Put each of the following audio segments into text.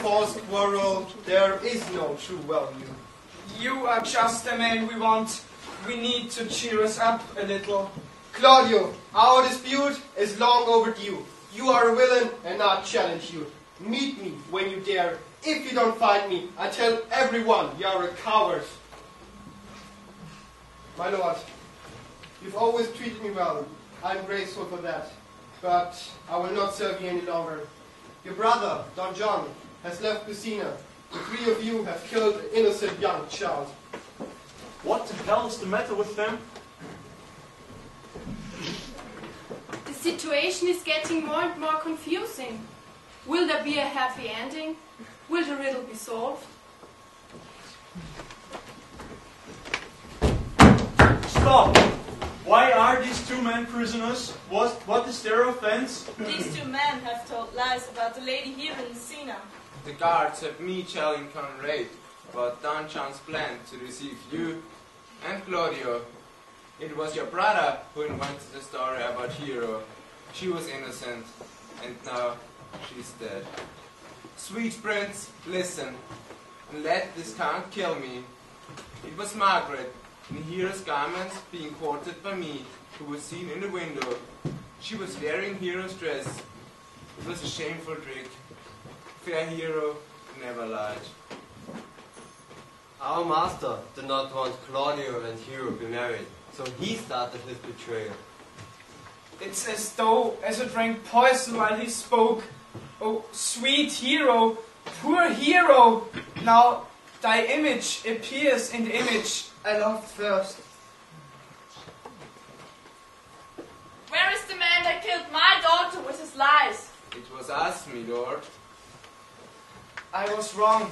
false quarrel, there is no true value. You are just the man we want. We need to cheer us up a little. Claudio, our dispute is long overdue. You are a villain and I challenge you. Meet me when you dare. If you don't find me, I tell everyone you are a coward. My lord, you've always treated me well. I'm grateful for that. But I will not serve you any longer. Your brother, Don John, has left Messina. The three of you have killed an innocent young child. What the hell is the matter with them? The situation is getting more and more confusing. Will there be a happy ending? Will the riddle be solved? Stop! Why are these two men prisoners? What is their offense? These two men have told lies about the lady here in Messina. The guards have me telling Conrad about Don John's plan to receive you and Claudio. It was your brother who invented the story about Hero. She was innocent, and now she's dead. Sweet prince, listen, and let this count kill me. It was Margaret, in Hero's garments, being courted by me, who was seen in the window. She was wearing Hero's dress. It was a shameful trick. Fair Hero never lied. Our master did not want Claudio and Hero to be married, so he started his betrayal. It's as though Ezra drank poison while he spoke. Oh, sweet Hero, poor Hero, now thy image appears in the image I loved first. Where is the man that killed my daughter with his lies? It was us, my lord. I was wrong.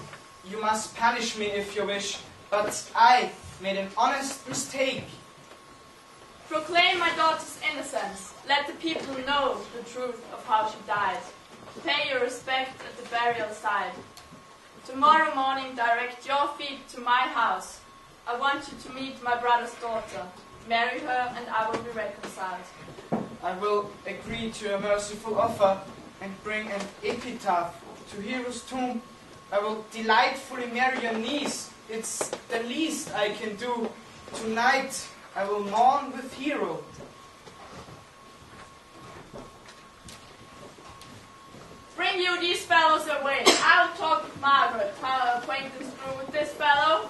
You must punish me if you wish, but I made an honest mistake. Proclaim my daughter's innocence. Let the people know the truth of how she died. Pay your respect at the burial site. Tomorrow morning direct your feet to my house. I want you to meet my brother's daughter. Marry her and I will be reconciled. I will agree to a merciful offer and bring an epitaph to Hero's tomb. I will delightfully marry your niece. It's the least I can do. Tonight I will mourn with Hero. Bring you these fellows away. I'll talk with Margaret. How acquaintance grew with this fellow.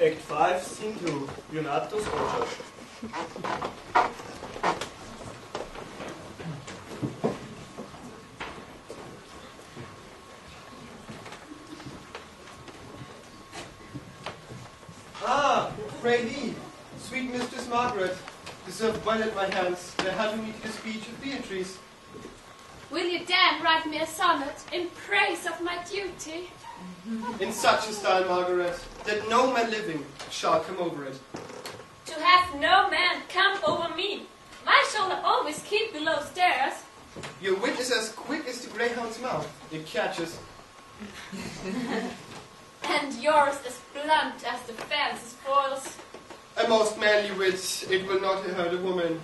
Act 5, Scene 2, Leonardo's orchard. Ah, pray thee, sweet Mistress Margaret, deserve well at my hands, the helping me to the speech of Beatrice. Will you then write me a sonnet in praise of my duty? In such a style, Margaret, that no man living shall come over it. To have no man come over me. My shoulder always keep below stairs. Your wit is as quick as the greyhound's mouth. It catches. And yours is blunt as the fence spoils. A most manly wit, it will not hurt a woman.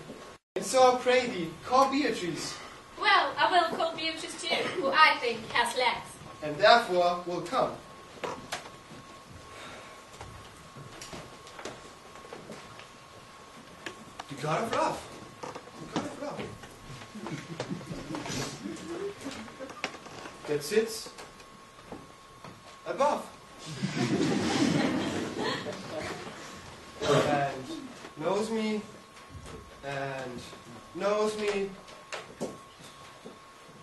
And so I pray thee, call Beatrice. Well, I will call Beatrice too, who I think has legs. And therefore will come. You got it rough. You got it rough. That sits above. And knows me, and knows me,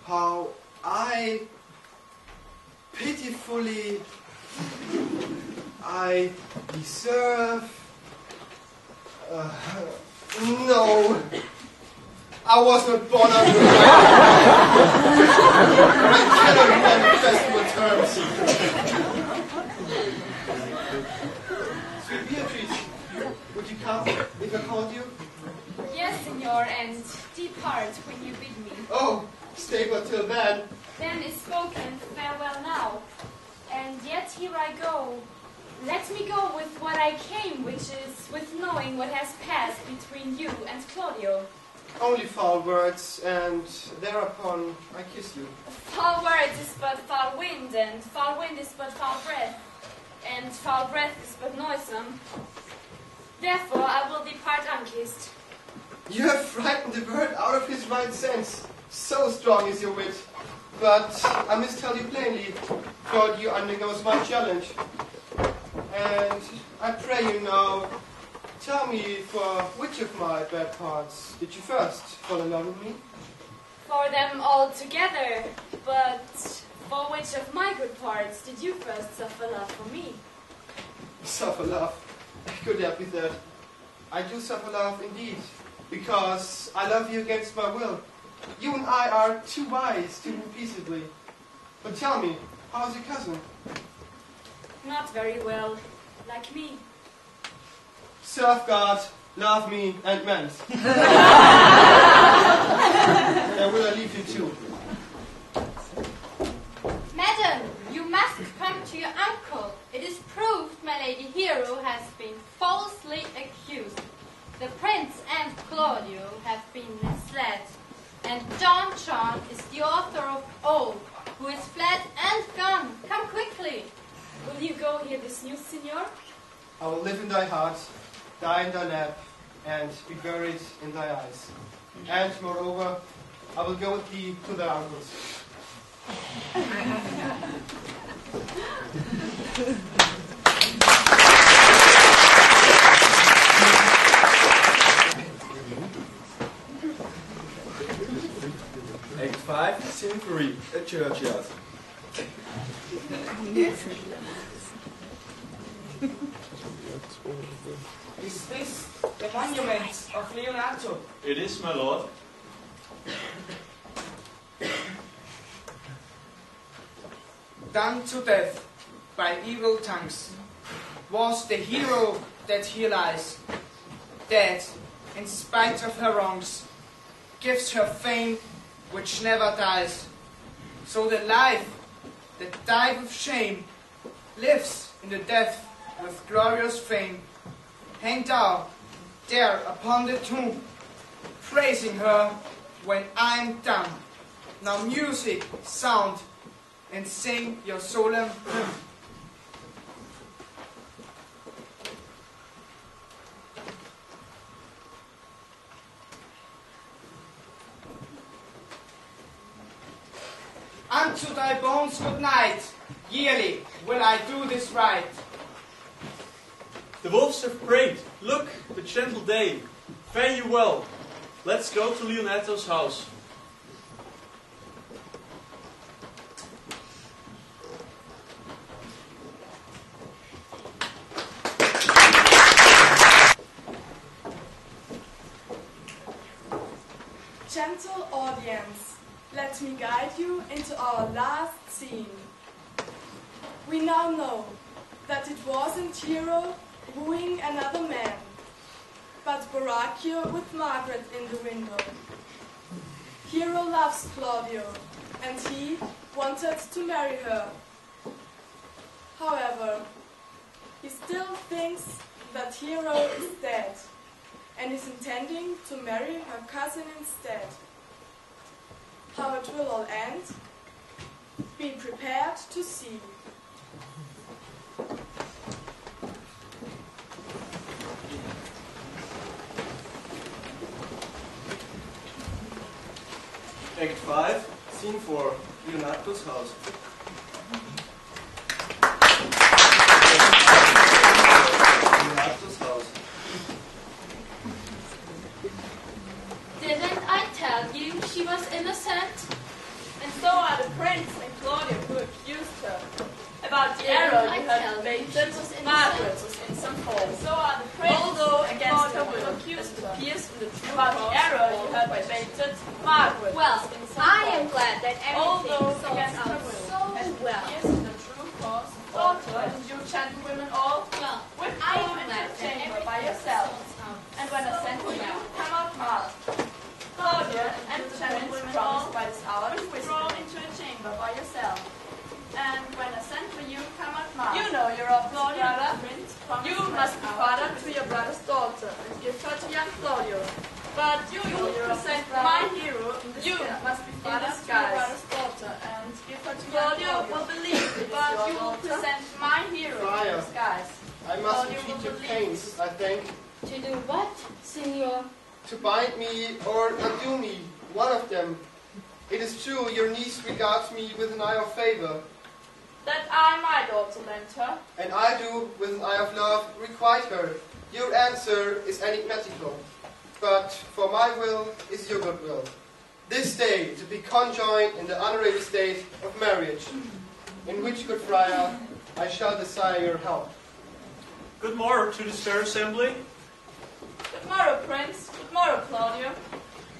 how I pitifully, I I deserve... no. I was not born on the right. I cannot manifest your terms. Sweet Beatrice, would you come if I called you? Yes, Signor, and depart when you bid me. Oh, stay but till then. Then is spoken, farewell now. And yet here I go. Let me go with what I came, which is with knowing what has passed between you and Claudio. Only foul words, and thereupon I kiss you. Foul words is but foul wind, and foul wind is but foul breath, and foul breath is but noisome. Therefore I will depart unkissed. You have frightened the bird out of his right sense. So strong is your wit. But I must tell you plainly, Claudio undergoes my challenge. And I pray you now, tell me for which of my bad parts did you first fall in love with me? For them all together, but for which of my good parts did you first suffer love for me? Suffer love? Good help with that. I do suffer love indeed, because I love you against my will. You and I are too wise to move peaceably. But tell me, how's your cousin? Not very well, like me. Serve God, love me, and mend. And will I leave you too? Madam, you must come to your uncle. It is proved my lady Hero has been falsely accused. The prince and Claudio have been misled. And Don John is the author of all, who is fled and gone. Come quickly. Will you go hear this news, Signor? I will live in thy heart, die in thy lap, and be buried in thy eyes. And moreover, I will go with thee to thy uncle's. Act 5, Scene 3, a churchyard. Is this the monument of Leonardo? It is, my lord. Done to death by evil tongues was the hero that here lies, dead in spite of her wrongs, gives her fame which never dies. So the life that died with shame lives in the death with glorious fame. Hang thou there upon the tomb, praising her when I'm done. Now music, sound, and sing your solemn hymn. Unto thy bones good night, yearly will I do this right. The wolves have prayed. Look, the gentle day. Fare you well. Let's go to Leonato's house. Gentle audience, let me guide you into our last scene. We now know that it wasn't Hero wooing another man, but Borachio with Margaret in the window. Hero loves Claudio, and he wanted to marry her. However, he still thinks that Hero is dead, and is intending to marry her cousin instead. How it will all end? Be prepared to see. Act 5, Scene 4, Leonato's house. Leonato's house. Didn't I tell you she was innocent? And so are the prince and Claudio who accused her. About the error you had made, Margaret nominated Margaret. Well, I am glad that Although everything sorts against her out will, so and well. here's the true cause of daughter and you gentlewomen all, Well, withdraw into a chamber by yourself, and when I send for you, come out masked. Claudia and the gentlewomen all, by this hour, withdraw into a chamber by yourself. And when I send for you, come out masked. You know your brother. You must be father to your brother's daughter, and give her to young Claudio. But you present my hero in disguise. You must be father to your brother's daughter, and give her to Claudio will believe it, but you will present my hero in disguise. I must entreat your pains, I think, To do what, Signor? to bind me or undo me, one of them. It is true your niece regards me with an eye of favor, That I, my daughter, lent her. and I do, with an eye of love, requite her. Your answer is enigmatical, but for my will is your good will. This day to be conjoined in the honorary state of marriage, in which, good friar, I shall desire your help. Good morrow to this fair assembly. Good morrow, Prince. Good morrow, Claudio.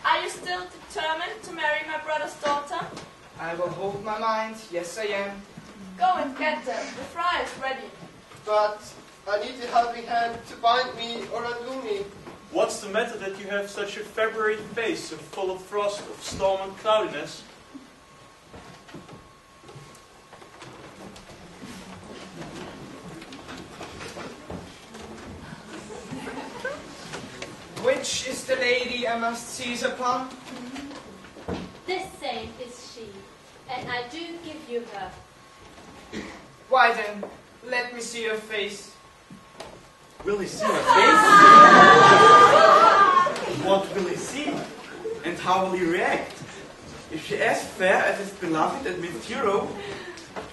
Are you still determined to marry my brother's daughter? I will hold my mind. Yes, I am. Go and get them. The friar is ready. But I need a helping hand to bind me or undo me. What's the matter that you have such a February face, so full of frost, of storm and cloudiness? Which is the lady I must seize upon? This same is she, and I do give you her. Why then, let me see your face. Will he see her face? What will he see? And how will he react? If she as fair as his beloved and Miss Hero,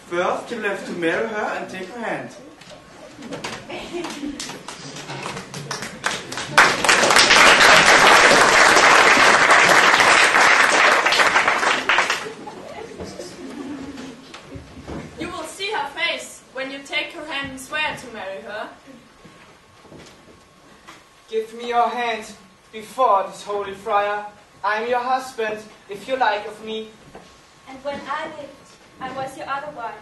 first he will have to marry her and take her hand. You will see her face when you take her hand and swear to marry her. Give me your hand before this holy friar. I am your husband, if you like of me. And when I lived, I was your other wife.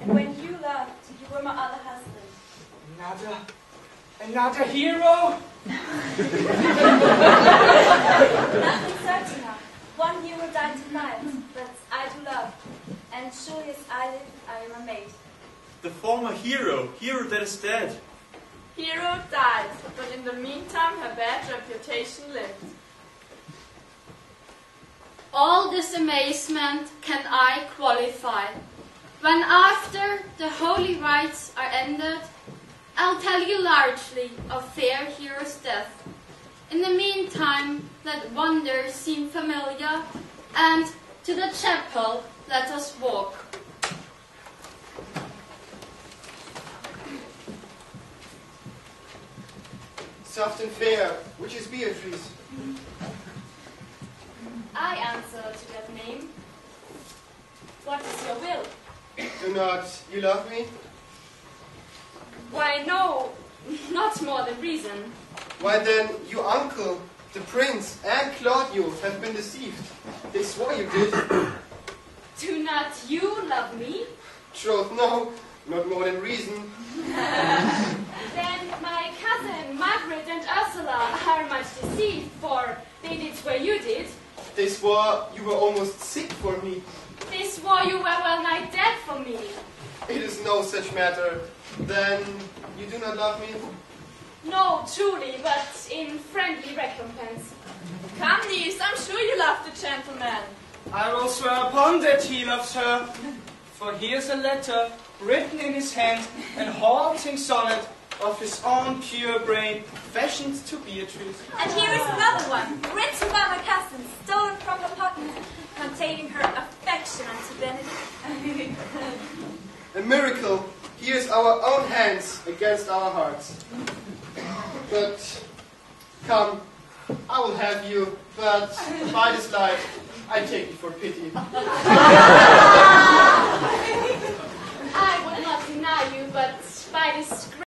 And when you loved, you were my other husband. Another hero? Nothing certain. One hero died tonight, but I do love. And surely as I live, I am a maid. The former hero that is dead. Hero died, but in the meantime her bad reputation lived. All this amazement can I qualify. When after the holy rites are ended, I'll tell you largely of fair hero's death. In the meantime, let wonders seem familiar, and to the chapel let us walk. Soft and fair, which is Beatrice? I answer to that name. What is your will? Do not you love me? Why, no, not more than reason. Why then, you uncle, the prince, and Claudio have been deceived. They swore you did. Do not you love me? Troth, no, not more than reason. Then my cousin Margaret and Ursula are much deceived, for they did swear you did. They swore you were almost sick for me. They swore you were well nigh dead for me. It is no such matter. Then you do not love me? No, truly, but in friendly recompense. Come, niece, I'm sure you love the gentleman. I will swear upon that he loves her. For here's a letter written in his hand and haunting sonnet of his own pure brain, fashioned to Beatrice. And here is another one, written by my cousin, stolen from her pocket, containing her affection unto Benedict. A miracle. Here's our own hands against our hearts. But, come, I will have you, but by this light, I take you for pity. I would not deny you, but by this